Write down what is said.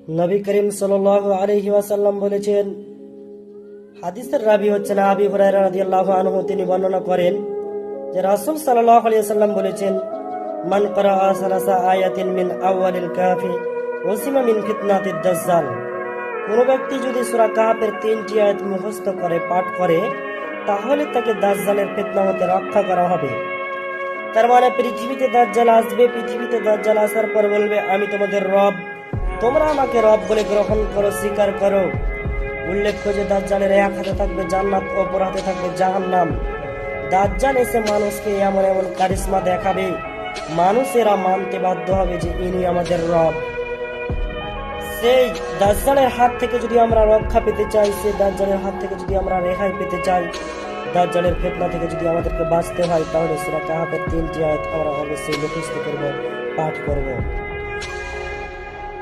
নবী করিম সাল্লাল্লাহু আলাইহি ওয়াসাল্লাম বলেছেন, হাদিসের রাবী হচ্ছেন আবু হুরায়রা রাদিয়াল্লাহু আনহু, তিনি বর্ণনা করেন যে রাসূল সাল্লাল্লাহু আলাইহি ওয়াসাল্লাম বলেছেন, মান ক্বারাআ সালাসা আয়াতিন মিন আউয়ালিল কাফি ওয়াসিমা মিন ফিতনাতিদ দাজ্জাল। কোন ব্যক্তি যদি সূরা কাহফের 3টি আয়াত মুখস্থ করে পাঠ করে, তাহলে তাকে দাজ্জালের ফিতনা হতে রক্ষা করা হবে। তার মানে পৃথিবীতে দাজ্জাল আসবে, পৃথিবীতে দাজ্জাল আসার পর বলবে, আমি তোমাদের রব, তোমরা আমাকে রব বলে গ্রহণ করো, স্বীকার করো। উল্লেখ্য যে দাজ্জালের এক হাতে থাকবে জান্নাত, অপর হাতে থাকবে জাহান্নাম। দাজ্জাল এসে মানুষকে এমন এমন কারিশমা দেখাবে, মানুষেরা মানতে বাধ্য হবে যে ইনি আমাদের রব। সেই দাজ্জালের হাত থেকে যদি আমরা রক্ষা পেতে চাই, সেই দাজ্জালের হাত থেকে যদি আমরা রেহাই পেতে চাই, দাজ্জালের ফিতনা থেকে যদি আমাদেরকে বাঁচতে হয়, তাহলে সূরা কাহফের 3টি আয়াত আমরা অবশ্যই মুখস্থ করব, পাঠ করব।